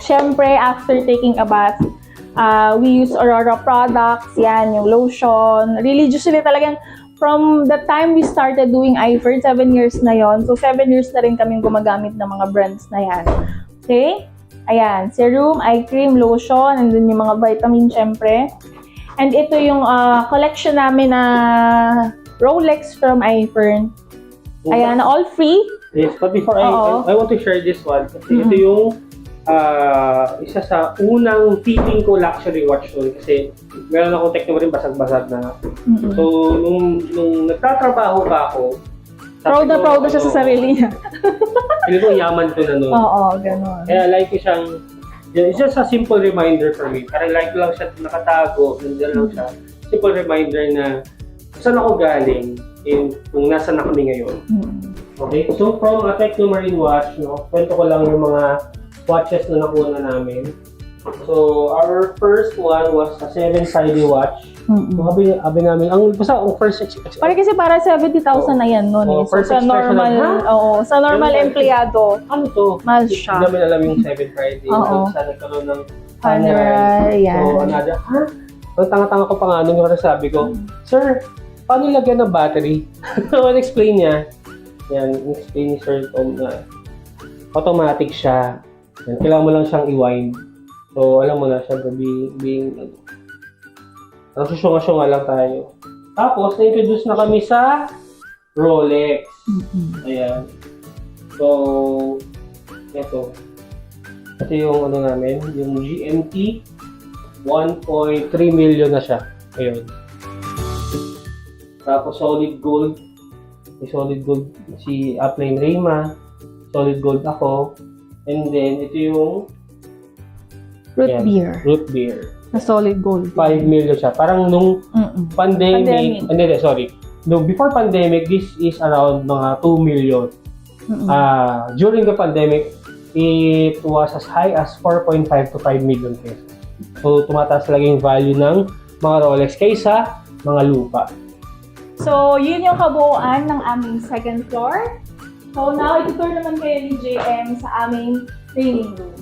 syempre, after taking a bath, we use Aurora products, yan, yung lotion. Religiously talagang, from the time we started doing iFord, 7 years na yon. So, 7 years na rin kaming gumagamit ng mga brands na yan. Okay? Ayan, serum, eye cream, lotion, and then yung mga vitamin, syempre. And ito yung collection namin na Rolex from iFern. Ayan, all free. Yes, but before I want to share this one. Kasi ito yung isa sa unang feeling ko luxury watch doon. Kasi meron akong techno rin basag-basag na. So, nung nagtatrabaho pa ako, Proud na siya sa sarili niya. Hindi ko yaman ko na noon. Oo, gano'n. Kaya like ko siyang, it's just a simple reminder for me. Parang like ko lang siya nakatago, nandiyan lang siya. Simple reminder na saan ako galing and kung nasan na kami ngayon. Okay, so from a Techno Marine watch, no, kwento ko lang yung mga watches na nakuha na namin. So, our first one was a 7-sided watch. So, sabi namin, ang first Parang kasi para 70,000 na yan noon eh. So, sa normal empleyado, ano to? mahal siya. Hindi namin alam yung 7-sided. So, sa nagkaroon ng Panerai, yan. So, another, ang tanga-tanga ko pa nga nung sabi ko, Sir, paano lagyan ng battery? So, explain niya. Yan, explain ni Sir Tom na automatic siya. Yan, kailangan mo lang siyang i-wind. So, alam mo na, syempre, nasusunga-sunga lang tayo. Tapos, na-introduce na kami sa Rolex. Ayan. So, ito. Ito yung ano namin, yung GMT. 1.3 million na siya. Ayun. Tapos, solid gold. May solid gold si Upline Rayma. Solid gold ako. And then, ito yung Root beer. Root beer. Na solid gold. 5 million siya. Parang nung pandemic. Sorry. No, before pandemic, this is around mga 2 million. During the pandemic, it was as high as 4.5 to 5 million pesos. So, tumataas talaga yung value ng mga Rolex kaysa mga lupa. So, yun yung kabuuan ng aming second floor. So, now, itutur naman kayo ni JM sa aming training room.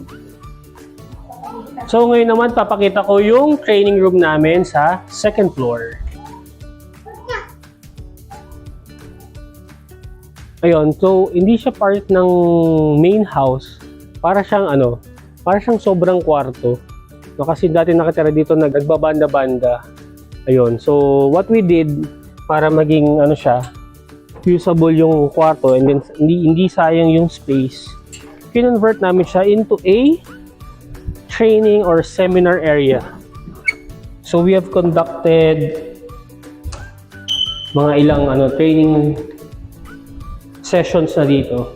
So, ngayon naman, papakita ko yung training room namin sa second floor. Ayun, so, hindi siya part ng main house. Para siyang, sobrang kwarto. So, kasi dati nakatira dito, nagbabanda-banda. Ayun, so, what we did, para maging, usable yung kwarto, and then, hindi sayang yung space, kinonvert namin siya into a training or seminar area. So we have conducted mga ilang training sessions na dito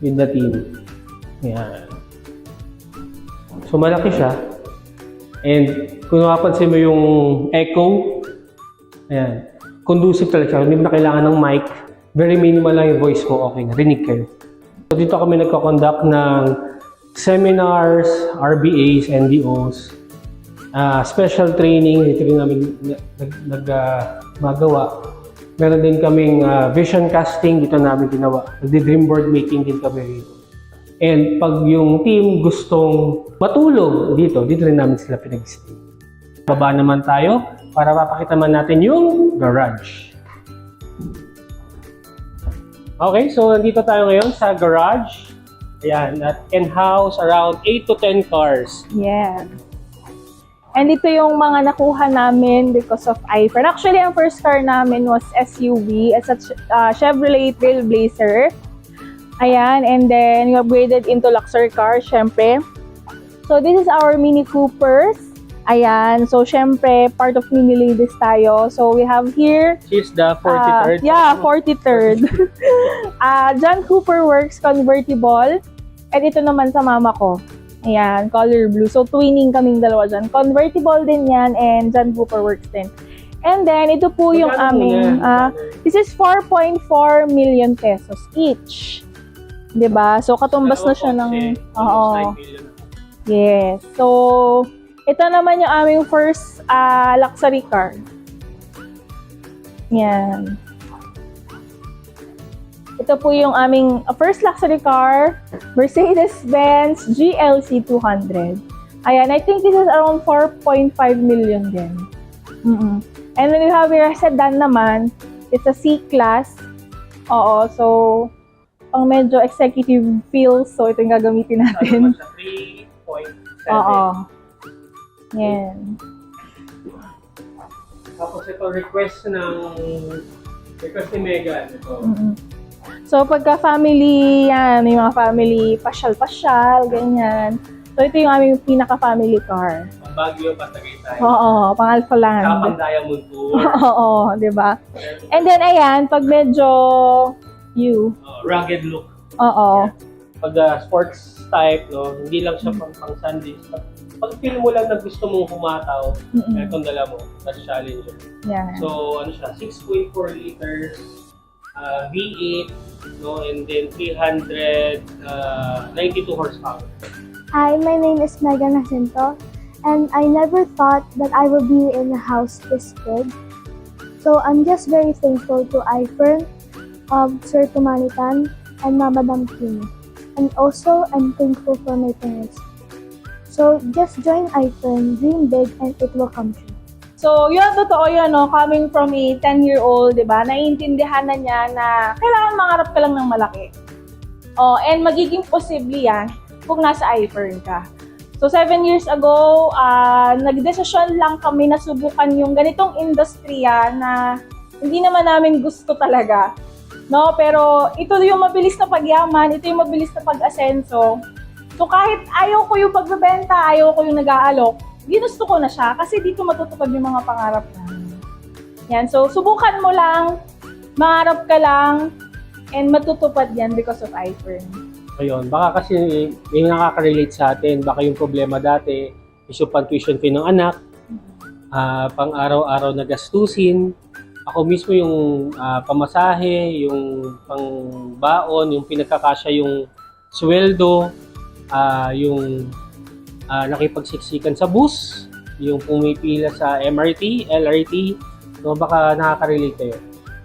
with the team. Ayan. So malaki siya. And kung napapansin mo yung echo, ayan, conducive talaga siya. Hindi mo na kailangan ng mic. Very minimal lang yung voice mo. Okay, narinig kayo. So dito kami nagko-conduct ng seminars, RBAs, NDOs, special training, dito rin namin magawa. Meron din kaming vision casting, dito namin ginawa. Nagdi-dream board making din kami rito. And pag yung team gustong matulog dito rin namin sila pinag-stay. Baba naman tayo para papakita man natin yung garage. Okay, so nandito tayo ngayon sa garage. Ayan, at in-house around 8 to 10 cars. Yeah. And ito yung mga nakuha namin because of iFern. Actually, ang first car namin was SUV. It's a Chevrolet Trailblazer. Ayan, and then we upgraded into luxury car, syempre. So, this is our Mini Coopers. Ayan, so syempre, part of Mini Ladies tayo. So, we have here... She's the 43rd. 43rd. John Cooper Works Convertible. And ito naman sa mama ko. Ayan, color blue. So, twinning kaming dalawa dyan. Convertible din yan and John Cooper Works din. And then, ito po yung aming... this is 4.4 million pesos each. Diba? So, katumbas na siya ng... Oo. Yes. So, ito naman yung aming first luxury car. Yan. Ito po yung aming first luxury car, Mercedes-Benz GLC 200. Ayan, I think this is around 4.5 million din. And then we have your sedan naman, it's a C-Class. Oo, so pang medyo executive feels, so ito yung gagamitin natin. 3.7. Oo. Yan. Tapos ito, request ni Megan. Ito. So, pagka family, yan, yung mga family, pasyal-pasyal, ganyan. So, ito yung aming pinaka-family car. Ang Baguio, Patagaytay. Oo, pang Alpha Land. Saka pang Diamond Tour. Oo, di ba? And then, ayan, pag medyo Rugged look. Oo. Pag sports type, no, hindi lang siya pang Sundays. Pag feel mo lang na gusto mong humataw, itong dala mo, that's Challenger. Yan. So, ano siya, 6.4 liters, V8, no, and then 392 horsepower. Hi, my name is Megan Jacinto, and I never thought that I would be in a house this big. So I'm just very thankful to iFern, Sir Tumanitan, and Mama Damkini. And also, I'm thankful for my parents. So just join iFern, dream big, and it will come true. So, yun, totoo yun, no? Coming from a 10-year-old, di ba? Naiintindihan na niya na kailangan mangarap ka lang ng malaki. Oh, and magiging posible yan kung nasa iFern ka. So, 7 years ago, nagdesisyon lang kami na subukan yung ganitong industriya na hindi naman namin gusto talaga. No? Pero ito yung mabilis na pagyaman, ito yung mabilis na pag-asenso. So, kahit ayaw ko yung pagbebenta, ayaw ko yung nag-aalok, ginusto ko na siya kasi dito matutupad yung mga pangarap namin. Yan. So, subukan mo lang, mangarap ka lang, and matutupad yan because of iFern. Ayun, baka kasi may nakaka-relate sa atin. Baka yung problema dati, issue pang tuition fee ng anak, pang araw-araw na gastusin. Ako mismo yung pamasahe, yung pang baon, yung pinagkakasya yung sweldo, yung nakipagsiksikan sa bus, yung pumipila sa MRT, LRT, no, baka nakaka-relate kayo.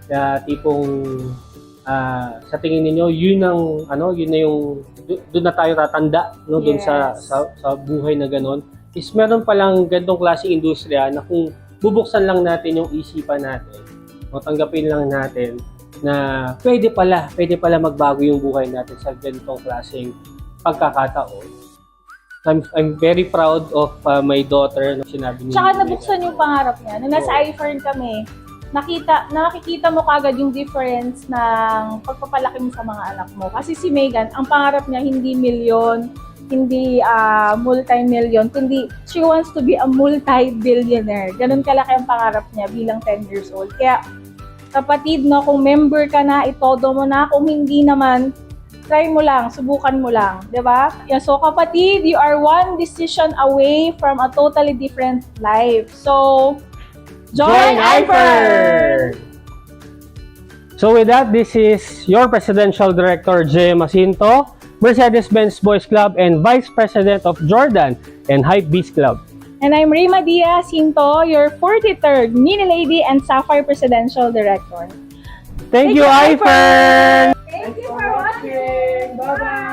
Kaya tipong sa tingin niyo yun na yung doon na tayo tatanda, no, doon sa buhay na ganon. Is meron pa lang ganitong klaseng industriya na kung bubuksan lang natin yung isipan natin, o tanggapin lang natin na pwede pala magbago yung buhay natin sa ganitong klaseng pagkakataon. I'm very proud of my daughter na sinabi niya. Tsaka nabuksan yung pangarap niya. Nung nasa iFern kami, nakikita mo kagad yung difference ng pagpapalaki mo sa mga anak mo. Kasi si Megan, ang pangarap niya hindi milyon, hindi multi-million, kundi she wants to be a multi-billionaire. Ganun kalaki ang pangarap niya bilang 10 years old. Kaya, kapatid, no, kung member ka na, itodo mo na. Kung hindi naman, try mo lang, subukan mo lang, di ba? Yeah, so kapatid, you are one decision away from a totally different life. So, join iFern! So with that, this is your Presidential Director, J. Jacinto, Mercedes-Benz Boys Club, and Vice President of Jordan and Hypebeast Club. And I'm Rima Diaz Hinto, your 43rd Mini Lady and Sapphire Presidential Director. Thank you, iFern! Thank you for watching! Bye-bye!